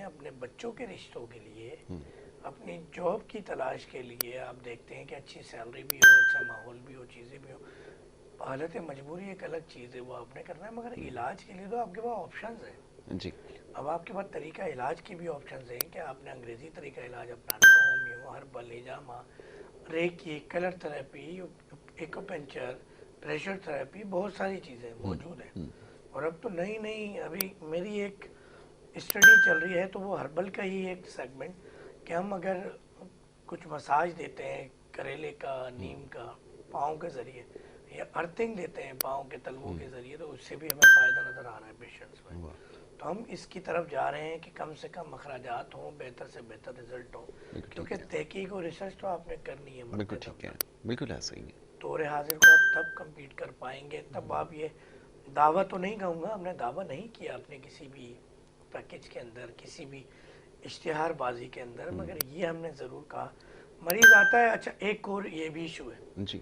اپنے بچوں کے رشتوں کے لیے، اپنی جاب کی تلاش کے لیے آپ دیکھتے ہیں کہ اچھی سیلری بھی ہو، اچھا ماحول بھی ہو، چیزیں بھی ہو. حالت مجبوری ایک الگ چیز ہے، وہ آپ نے کرنا ہے، مگر علاج کے لیے تو آپ کے پاس آپشنز ہیں. جی اب آپ کے پاس طریقہ علاج کی بھی آپشنز ہیں کہ آپ نے انگریزی طریقہ علاج اپنانا، ہومیو، ہربل، ہجامہ، reiki, colour therapy, acupuncture, pressure therapy, بہت ساری چیزیں موجود ہیں. اور اب تو نئی نئی، ابھی میری ایک اسٹڈی چل رہی ہے تو وہ ہربل کا ہی ایک سیگمنٹ، کہ ہم اگر کچھ مساج دیتے ہیں کریلے کا، نیم کا، پاؤں کے ذریعے، یا ارتھنگ دیتے ہیں پاؤں کے تلووں کے ذریعے، تو اس سے بھی ہمیں فائدہ نظر آ رہا ہے پیشنٹس میں. تو ہم اس کی طرف جا رہے ہیں کہ کم سے کم اخراجات ہوں، بہتر سے بہتر رزلٹ ہوں، کیونکہ تحقیق اور ریسرچ تو آپ نے کرنی ہے بالکل مرتے ٹھیک دم ہے، تک. بالکل ایسا ہی ہے. دور حاضر کو آپ تب کمپیٹ کر پائیں گے، تب آپ یہ دعویٰ تو نہیں کہوں گا، ہم نے دعویٰ نہیں کیا اپنے کسی بھی پیکج کے اندر، کسی بھی اشتہار بازی کے اندر، مگر یہ ہم نے ضرور کہا. مریض آتا ہے، اچھا ایک اور یہ بھی ایشو ہے جی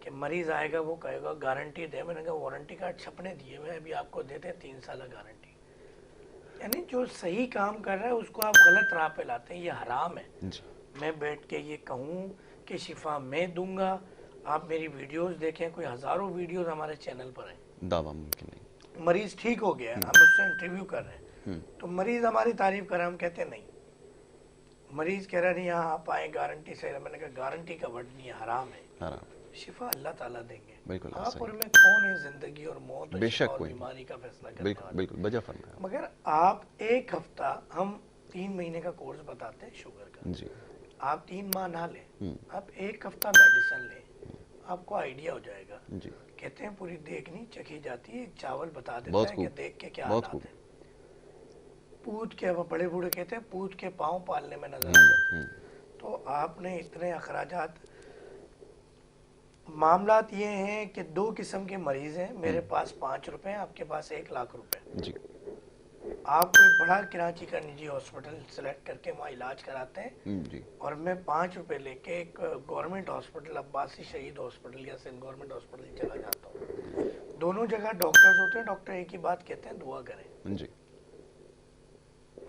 کہ مریض آئے گا، وہ کہے گا گارنٹی دے. میں نے کہا وارنٹی کارڈ چھپنے دیے ہوئے ابھی آپ کو دیتے 3 سالہ گارنٹی. یعنی جو صحیح کام کر رہا ہے اس کو آپ غلط راہ پہ لاتے ہیں، یہ حرام ہے. جی میں بیٹھ کے یہ کہوں کہ شفا میں دوں گا، آپ میری ویڈیوز دیکھیں، کوئی ہزاروں ویڈیوز ہمارے چینل پر ہیں، دعویٰ ممکن نہیں. مریض ٹھیک ہو گیا ہے، ہم اس سے انٹرویو کر رہے ہیں، تو مریض ہماری تعریف کر رہا ہے، ہم کہتے ہیں نہیں. مریض کہہ رہا ہے نہیں یہاں آپ آئیں گارنٹی سے. میں نے کہا گارنٹی کا ورڈ نہیں ہے، حرام ہے. حرام. شفا اللہ تعالیٰ دیں گے. بالکل ایسا آپ اور ہی. میں کون ہے زندگی اور موت اور بے شفا شک اور کوئی نہیں. بیماری کا فیصلہ کرنے بالکل والا؟ بالکل بجا فرمایا. مگر آپ ایک ہفتہ، ہم 3 مہینے کا کورس بتاتے ہیں شوگر کا، جی آپ 3 ماہ نہ لیں، آپ ایک ہفتہ میڈیسن لیں، آپ کو آئیڈیا ہو جائے گا. جی کہتے ہیں پوری دیکھ نہیں چکھی جاتی ہے، ایک چاول بتا دیتا بہت ہے کہ خوب، دیکھ کے کیا بہت حالات خوب. ہیں. پوت کے، بڑے بوڑھے کہتے ہیں پوت کے پاؤں پالنے میں نظر آ جاتے ہیں. تو آپ نے اتنے اخراجات، معاملات یہ ہیں کہ 2 قسم کے مریض ہیں. میرے پاس 5 روپے ہیں، آپ کے پاس 1 لاکھ روپے. جی آپ کوئی بڑا کراچی کا نجی ہاسپٹل سلیکٹ کر کے وہاں علاج کراتے ہیں، جی اور میں 5 روپے لے کے ایک گورنمنٹ ہاسپٹل، عباسی شہید ہاسپٹل یا سندھ گورنمنٹ ہاسپٹل چلا جاتا ہوں. دونوں جگہ ڈاکٹرز ہوتے ہیں، ڈاکٹر ایک ہی بات کہتے ہیں، دعا کریں. جی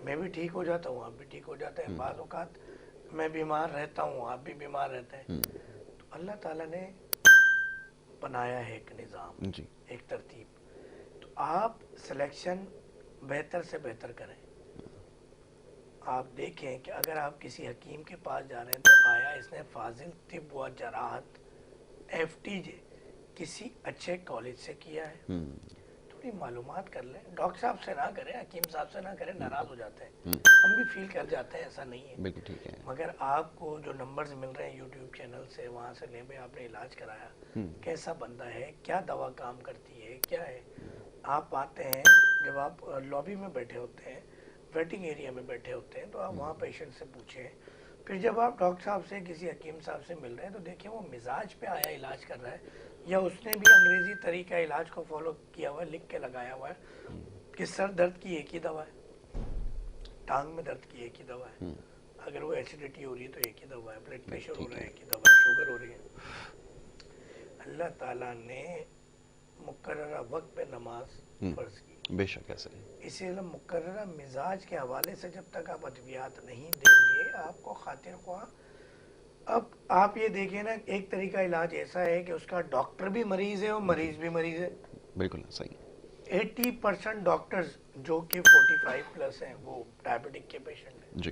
میں بھی ٹھیک ہو جاتا ہوں، آپ بھی ٹھیک ہو جاتے ہیں. بعض اوقات میں بیمار رہتا ہوں، آپ بھی بیمار رہتے ہیں. تو اللہ تعالیٰ نے بنایا ہے ایک نظام، جی ایک ترتیب. تو آپ سلیکشن بہتر سے بہتر کریں. آپ دیکھیں کہ اگر آپ کسی حکیم کے پاس جا رہے ہیں تو آیا اس نے فاضل طب و جراحت FTJ کسی اچھے کالج سے کیا ہے؟ تھوڑی معلومات کر لیں. ڈاکٹر صاحب سے نہ کریں، حکیم صاحب سے نہ کریں، ناراض ہو جاتے ہیں. ہم بھی فیل کر جاتے ہیں، ایسا نہیں ہے. بالکل ٹھیک ہے. مگر آپ کو جو نمبرز مل رہے ہیں یوٹیوب چینل سے، وہاں سے لیں. بھائی آپ نے علاج کرایا، کیسا بندہ ہے، کیا دوا کام کرتی ہے، کیا ہے. آپ آتے ہیں، جب آپ لابی میں بیٹھے ہوتے ہیں، ویٹنگ ایریا میں بیٹھے ہوتے ہیں، تو آپ وہاں پیشنٹ سے پوچھیں. پھر جب آپ ڈاکٹر صاحب سے، کسی حکیم صاحب سے مل رہے ہیں، تو دیکھیں وہ مزاج پہ آیا علاج کر رہا ہے، یا اس نے بھی انگریزی طریقہ علاج کو فالو کیا ہوا ہے، لکھ کے لگایا ہوا ہے کہ سر درد کی ایک ہی دوا ہے، ٹانگ میں درد کی ایک ہی دوا ہے، اگر وہ ایسیڈیٹی ہو رہی ہے تو ایک ہی دوا ہے، بلڈ پریشر ہو رہا ہے ایک ہی دوا ہے، شوگر ہو رہی ہے. اللہ تعالیٰ نے مقررہ وقت پہ نماز فرض کی. بے شک ایسا ہی. اسی لیے مقررہ مزاج کے حوالے سے جب تک آپ ادویات نہیں دیں گے، آپ کو خاطر خواہ. اب آپ یہ دیکھیں نا، ایک طریقہ علاج ایسا ہے کہ اس کا ڈاکٹر بھی مریض ہے اور مریض بھی مریض ہے. بالکل ایسا ہی. 80% ڈاکٹرز جو کہ 45+ ہیں وہ ڈائبٹک کے پیشنٹ ہیں، جی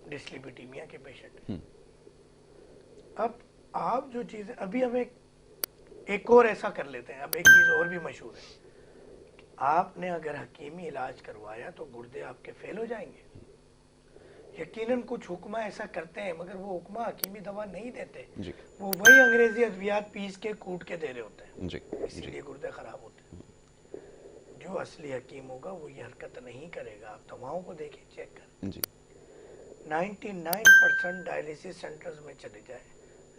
ڈسلیپیڈیمیا کے پیشنٹ ہیں. اب آپ جو چیزیں، ابھی ہم ایک اور ایسا کر لیتے ہیں. اب ایک چیز اور بھی مشہور ہے، آپ نے اگر حکیمی علاج کروایا تو گردے آپ کے فیل ہو جائیں گے. یقیناً کچھ حکمہ ایسا کرتے ہیں، مگر وہ حکمہ حکیمی دوا نہیں دیتے، جی وہ وہی انگریزی ادویات پیس کے کوٹ کے دے رہے ہوتے ہیں، جی اسی لیے گردے خراب ہوتے ہیں. جو اصلی حکیم ہوگا وہ یہ حرکت نہیں کرے گا. آپ دواؤں کو دیکھیں، چیک کریں. جی 99% ڈائلیسس سینٹرز میں چلے جائیں،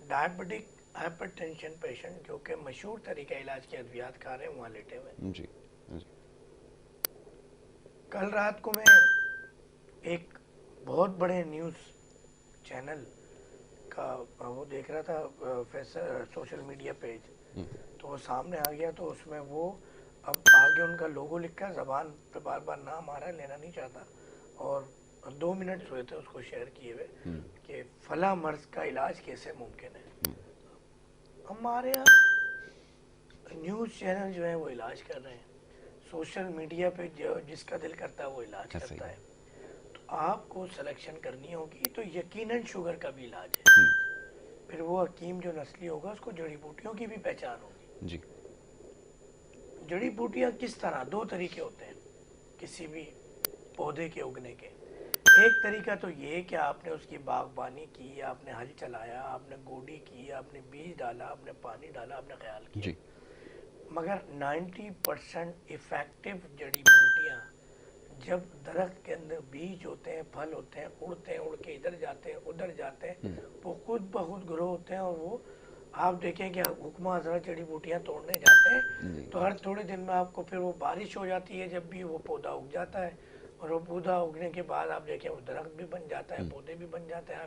ڈائبٹک ہائپر ٹینشن پیشنٹ جو کہ مشہور طریقہ علاج کے ادویات کھا رہے ہیں، وہاں لیٹے ہوئے. جی جی کل رات کو میں ایک بہت بڑے نیوز چینل کا وہ دیکھ رہا تھا، سوشل میڈیا پیج، تو وہ سامنے آ گیا. تو اس میں وہ اب آگے ان کا لوگو لکھا ہے، زبان پہ بار بار نام آ رہا ہے، لینا نہیں چاہتا. اور 2 منٹ ہوئے تھے اس کو شیئر کیے ہوئے کہ فلاں مرض کا علاج کیسے ممکن ہے. ہمارے یہاں نیوز چینل جو ہیں وہ علاج کر رہے ہیں, سوشل میڈیا پہ جو جس کا دل کرتا ہے وہ علاج کرتا ہے. تو آپ کو سلیکشن کرنی ہوگی تو یقیناً شوگر کا بھی علاج ہے. پھر وہ حکیم جو نسلی ہوگا اس کو جڑی بوٹیوں کی بھی پہچان ہوگی. جی. جڑی بوٹیاں کس طرح, 2 طریقے ہوتے ہیں کسی بھی پودے کے اگنے کے. ایک طریقہ تو یہ کہ آپ نے اس کی باغبانی کی, آپ نے ہل چلایا, آپ نے گوڈی کی, آپ نے بیج ڈالا, آپ نے پانی ڈالا, آپ نے خیال کیا. جی. مگر 90% افیکٹو جڑی بوٹیاں جب درخت کے اندر بیج ہوتے ہیں, پھل ہوتے ہیں, اڑتے ہیں, اڑ کے ادھر جاتے ہیں, ادھر جاتے ہیں, وہ خود بخود گرو ہوتے ہیں. اور وہ آپ دیکھیں کہ حکمہ حضرت جڑی بوٹیاں توڑنے جاتے ہیں تو ہر تھوڑے دن میں آپ کو پھر وہ بارش ہو جاتی ہے, جب بھی وہ پودا اگ جاتا ہے. اور وہ پودا اگنے کے بعد آپ دیکھیں وہ درخت بھی بن جاتا ہے, پودے بھی بن جاتے ہیں.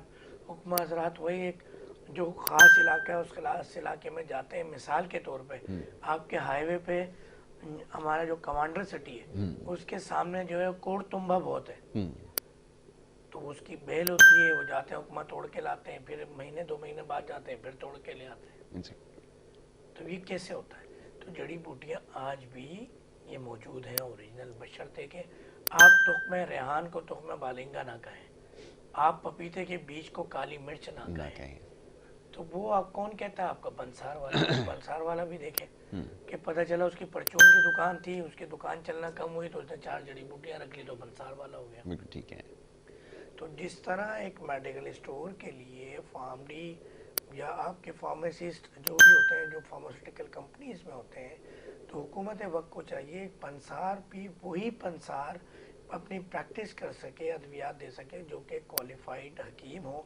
حکمہ حضرات وہی ایک جو خاص علاقہ ہے اس خاص علاقے میں جاتے ہیں. مثال کے طور پہ آپ کے ہائی وے پہ ہمارا جو کمانڈر سٹی ہے اس کے سامنے جو ہے کوڑ تمبا بہت ہے, تو اس کی بیل ہوتی ہے, وہ جاتے ہیں حکمہ توڑ کے لاتے ہیں, پھر مہینے 2 مہینے بعد جاتے ہیں, پھر توڑ کے لے آتے ہیں. تو یہ کیسے ہوتا ہے؟ تو جڑی بوٹیاں آج بھی یہ موجود ہیں اوریجنل, بشرطے کہ آپ تخمِ ریحان کو تخمِ بالنگا نہ کہیں, آپ پپیتے کے بیج کو کالی مرچ نہ کہیں. تو وہ آپ کون کہتا ہے؟ آپ کا بنسار والا. بنسار والا بھی دیکھیں کہ پتہ چلا اس کی پرچون کی دکان تھی, اس کی دکان چلنا کم ہوئی تو اس نے 4 جڑی بوٹیاں رکھ لی تو بنسار والا ہو گیا. بالکل ٹھیک ہے. تو جس طرح ایک میڈیکل اسٹور کے لیے فارمڈی یا آپ کے فارمیسسٹ جو بھی ہوتے ہیں, جو فارماسیوٹیکل کمپنیز میں ہوتے ہیں, تو حکومت وقت کو چاہیے پنسار بھی وہی پنسار اپنی پریکٹس کر سکے, ادویات دے سکے جو کہ کوالیفائڈ حکیم ہوں.